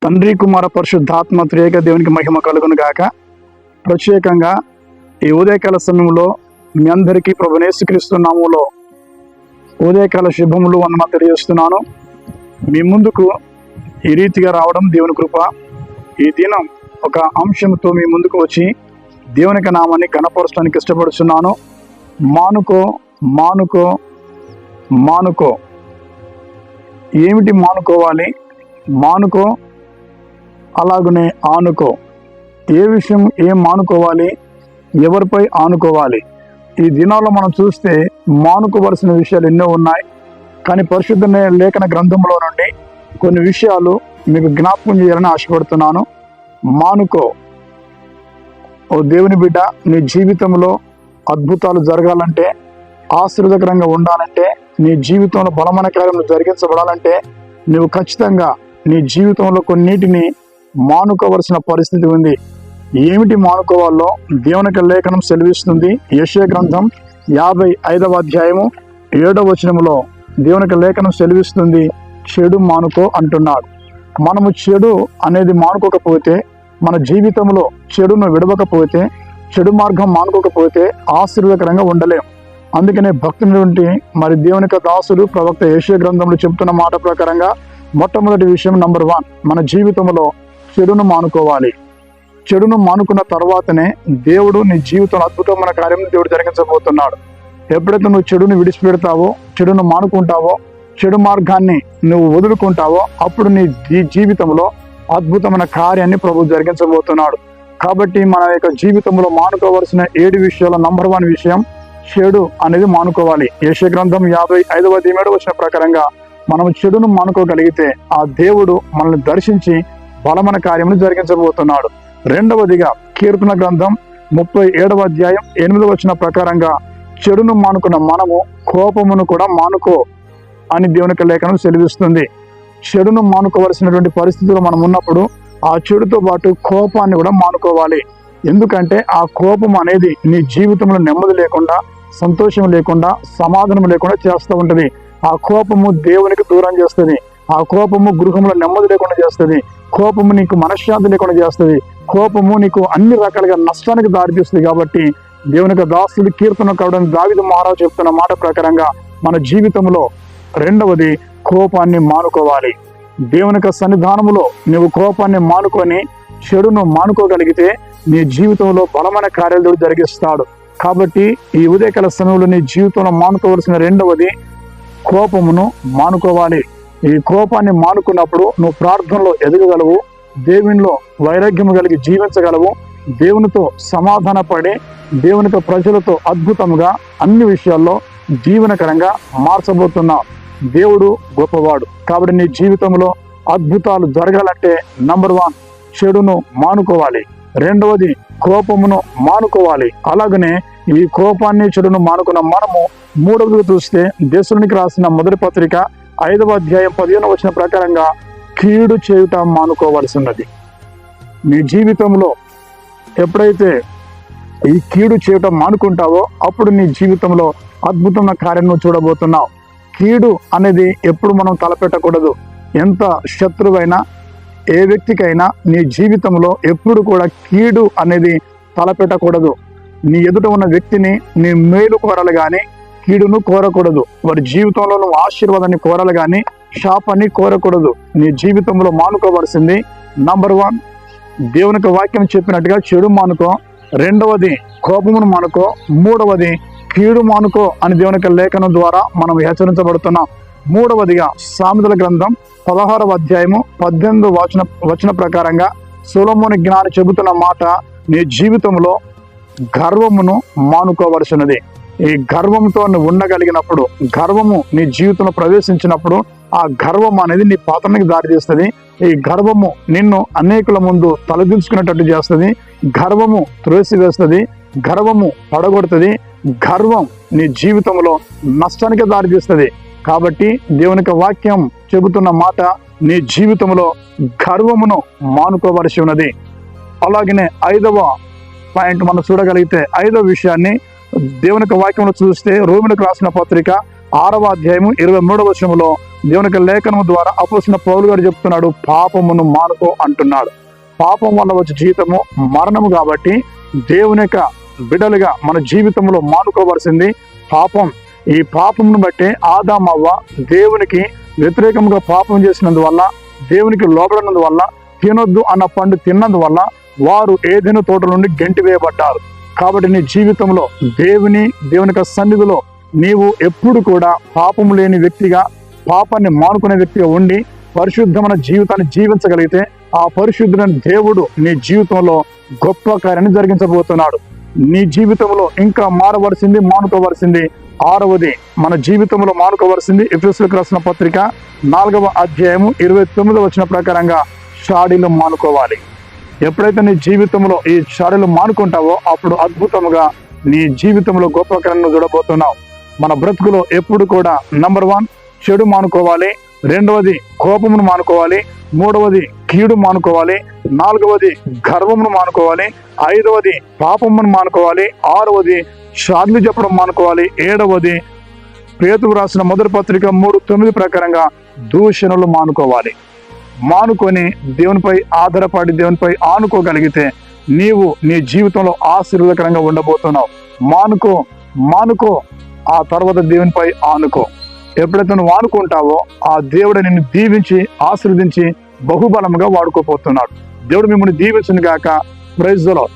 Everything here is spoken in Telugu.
తండ్రి కుమార పరిశుద్ధాత్మ త్రియేక దేవునికి మహిమ కలుగును గాక. ప్రత్యేకంగా ఈ ఉదయకాల సమయంలో మీ అందరికీ ప్రభువైన యేసుక్రీస్తు నామములో ఉదయకాల శుభములు వందనాలు తెలియజేస్తున్నాను. మీ ముందుకు ఈ రీతిగా రావడం దేవుని కృప. ఈ దినం ఒక అంశంతో మీ ముందుకు వచ్చి దేవునికి నామాన్ని ఘనపరచడానికి ఇష్టపడుతున్నాను. మానుకో మానుకో మానుకో. ఏమిటి మానుకోవాలి? మానుకో, అలాగనే ఆనుకో. ఏ విషయం ఏం మానుకోవాలి, ఎవరిపై ఆనుకోవాలి? ఈ దినాల్లో మనం చూస్తే మానుకోవలసిన విషయాలు ఎన్నో ఉన్నాయి. కానీ పరిశుద్ధ లేఖన గ్రంథంలో నుండి కొన్ని విషయాలు మీకు జ్ఞాపకం చేయాలని ఆశపడుతున్నాను. మానుకో. ఓ దేవుని బిడ్డ, నీ జీవితంలో అద్భుతాలు జరగాలంటే, ఆశీర్వదకరంగా ఉండాలంటే, నీ జీవితంలో బలమైన కార్యములు జరిగించబడాలంటే నువ్వు ఖచ్చితంగా నీ జీవితంలో కొన్నిటిని మానుకోవలసిన పరిస్థితి ఉంది. ఏమిటి మానుకోవాలో దేవునికి లేఖనం సెలవిస్తుంది. యెషయా గ్రంథం 55వ అధ్యాయము 7వ వచనములో దేవునికి లేఖనం సెలవిస్తుంది, చెడు మానుకో అంటున్నాడు. మనము చెడు అనేది మానుకోకపోతే, మన జీవితంలో చెడును విడవకపోతే, చెడు మార్గం మానుకోకపోతే ఆశీర్వదకరంగా ఉండలేం. అందుకనే భక్తుని మరి దేవుని దాసుడు ప్రవక్త యెషయా గ్రంథంలో చెబుతున్న మాట ప్రకారంగా మొట్టమొదటి విషయం నంబర్ 1, మన జీవితంలో చెడును మానుకోవాలి. చెడును మానుకున్న తర్వాతనే దేవుడు నీ జీవితంలో అద్భుతమైన కార్యం దేవుడు జరిగించబోతున్నాడు. ఎప్పుడైతే నువ్వు చెడును విడిచిపెడతావో, చెడును మానుకుంటావో, చెడు మార్గాన్ని నువ్వు వదులుకుంటావో, అప్పుడు నీ జీవితంలో అద్భుతమైన కార్యాన్ని ప్రభు జరిగించబోతున్నాడు. కాబట్టి మన యొక్క జీవితంలో మానుకోవాల్సిన 7 విషయాల నంబర్ 1 విషయం చెడు అనేది మానుకోవాలి. యెషయా గ్రంథం 55వ అధ్యాయం 7వ వచనం ప్రకారంగా మనం చెడును మానుకోగలిగితే ఆ దేవుడు మనల్ని దర్శించి బలమైన కార్యములు జరిగించబోతున్నాడు. రెండవదిగా కీర్తన గ్రంథం 37వ అధ్యాయం 8వ వచనం ప్రకారంగా చెడును మానుకున్న మనము కోపమును కూడా మానుకో అని దేవునికి లేఖనం సెలవిస్తుంది. చెడును మానుకోవలసినటువంటి పరిస్థితుల్లో మనం ఉన్నప్పుడు ఆ చెడుతో పాటు కోపాన్ని కూడా మానుకోవాలి. ఎందుకంటే ఆ కోపం అనేది నీ జీవితంలో నెమ్మది లేకుండా, సంతోషం లేకుండా, సమాధానం లేకుండా చేస్తూ ఉంటుంది. ఆ కోపము దేవునికి దూరం చేస్తుంది. ఆ కోపము గృహంలో నెమ్మది లేకుండా చేస్తుంది. కోపము నీకు మనశ్శాంతి లేకుండా చేస్తుంది. కోపము నీకు అన్ని రకాలుగా నష్టానికి దారితీస్తుంది. కాబట్టి దేవునికి దాసుడు కీర్తన కావడం దావీదు మహారాజు చెప్తున్న మాట ప్రకారంగా మన జీవితంలో రెండవది కోపాన్ని మానుకోవాలి. దేవునికి సన్నిధానములో నువ్వు కోపాన్ని మానుకొని చెడును మానుకోగలిగితే నీ జీవితంలో బలమైన కార్యాలు జరిగిస్తాడు. కాబట్టి ఈ ఉదయకాల సమయంలో నీ జీవితంలో మానుకోవలసిన రెండవది కోపమును మానుకోవాలి. ఈ కోపాన్ని మానుకున్నప్పుడు నువ్వు ప్రార్థనలో ఎదగగలవు, దేవునిలో వైరాగ్యము కలిగి జీవించగలవు, దేవునితో సమాధాన పడి దేవునితో ప్రజలతో అద్భుతంగా అన్ని విషయాల్లో జీవనకరంగా మార్చబోతున్నావు. దేవుడు గొప్పవాడు. కాబట్టి నీ జీవితంలో అద్భుతాలు జరగాలంటే నంబర్ 1 చెడును మానుకోవాలి. రెండవది కోపమును మానుకోవాలి. అలాగనే ఈ కోపాన్ని చెడును మానుకున్న మనము మూడవది చూస్తే దేశునికి రాసిన మొదటి పత్రిక 5వ అధ్యాయం 15వ వచనం ప్రకారంగా కీడు చేయుట మానుకోవాల్సినది. నీ జీవితంలో ఎప్పుడైతే ఈ కీడు చేయటం మానుకుంటావో అప్పుడు నీ జీవితంలో అద్భుతమైన కార్యం చూడబోతున్నావు. కీడు అనేది ఎప్పుడు మనం తలపెట్టకూడదు. ఎంత శత్రువైనా, ఏ వ్యక్తికైనా నీ జీవితంలో ఎప్పుడు కూడా కీడు అనేది తలపెట్టకూడదు. నీ ఎదుట ఉన్న వ్యక్తిని నీ మేలు కోరాలి కానీ కీడును కోరకూడదు. వారి జీవితంలో నువ్వు ఆశీర్వాదాన్ని కోరాలి కానీ శాపాన్ని కోరకూడదు. నీ జీవితంలో మానుకోవలసింది నంబర్ 1 దేవునికి వాక్యం చెప్పినట్టుగా చెడు మానుకో, రెండవది కోపమును మానుకో, మూడవది కీడు మానుకో అని దేవునికి లేఖనం ద్వారా మనం హెచ్చరించబడుతున్నాం. మూడవదిగా సామెతల గ్రంథం 16వ అధ్యాయము 18వ వచన ప్రకారంగా సొలొమోను జ్ఞాని చెబుతున్న మాట, నీ జీవితంలో గర్వమును మానుకోవలసినది. ఈ గర్వంతో నువ్వు ఉండగలిగినప్పుడు, గర్వము నీ జీవితంలో ప్రవేశించినప్పుడు ఆ గర్వం అనేది నీ పతనానికి దారితీస్తుంది. ఈ గర్వము నిన్ను అనేకుల ముందు తలదించుకునేటట్టు చేస్తుంది. గర్వము త్రోసివేస్తుంది. గర్వము పడగొడుతుంది. గర్వం నీ జీవితంలో నష్టానికి దారితీస్తుంది. కాబట్టి దేవునికి వాక్యం చెబుతున్న మాట, నీ జీవితంలో గర్వమును మానుకోవలసి ఉన్నది. అలాగనే 5వ పాయింట్ మనం చూడగలిగితే 5వ విషయాన్ని దేవునికి వాక్యంలో చూస్తే రోమిలకు రాసిన పత్రిక 6వ అధ్యాయము 23వ వచనంలో దేవుని యొక్క లేఖనం ద్వారా అపోస్తలుడైన పౌలు గారు చెప్తున్నాడు, పాపమును మానుకో అంటున్నాడు. పాపం వల్ల వచ్చే జీవితము మరణము కాబట్టి దేవుని యొక్క బిడలుగా మన జీవితంలో మానుకోవలసింది పాపం. ఈ పాపమును బట్టి ఆదాము అవ్వ దేవునికి వ్యతిరేకంగా పాపం చేసినందువల్ల, దేవునికి లోబడినందువల్ల, తినొద్దు అన్న పండు తిన్నందువల్ల వారు ఏదైనా తోట నుండి గెంటి వేయబడ్డారు. కాబట్టి నీ జీవితంలో దేవుని యొక్క సన్నిధిలో నీవు ఎప్పుడు కూడా పాపం లేని వ్యక్తిగా, పాపాన్ని మానుకునే వ్యక్తిగా ఉండి పరిశుద్ధమైన జీవితాన్ని జీవించగలిగితే ఆ పరిశుద్ధుడైన దేవుడు నీ జీవితంలో గొప్ప కార్యాన్ని జరిగించబోతున్నాడు. నీ జీవితంలో ఇంకా మారవలసింది, మానుకోవలసింది 6వది మన జీవితంలో మానుకోవలసింది ఎఫెసీయులకు రాసిన పత్రిక 4వ అధ్యాయము 29వ వచనం ప్రకారంగా షాడీలు మానుకోవాలి. ఎప్పుడైతే నీ జీవితంలో ఈ షాడీలు మానుకుంటావో అప్పుడు అద్భుతంగా నీ జీవితంలో గొప్ప కార్యాన్ని చూడబోతున్నావు. మన బ్రతుకులో ఎప్పుడు కూడా నంబర్ 1 చెడు మానుకోవాలి, 2వది కోపమును మానుకోవాలి, 3వది కీడు మానుకోవాలి, 4వది గర్వమును మానుకోవాలి, 5వది పాపమును మానుకోవాలి, 6వది షాడ్లు చెప్పడం మానుకోవాలి, 7వది పేతురు రాసిన మొదటి పత్రిక 3:9 ప్రకారంగా దూషణలు మానుకోవాలి. మానుకొని దేవునిపై ఆధారపడి దేవునిపై ఆనుకోగలిగితే నీవు నీ జీవితంలో ఆశీర్వాదకరంగా ఉండబోతున్నావు. మానుకో ఆ తర్వాత దేవునిపై ఆనుకో. ఎప్పుడైతే నువ్వు ఆనుకుంటావో ఆ దేవుడు నిన్ను దీవించి ఆశీర్వదించి బహుబలంగా వాడుకోపోతున్నాడు. దేవుడు మిమ్మల్ని దీవించును గాక. Praise the lord.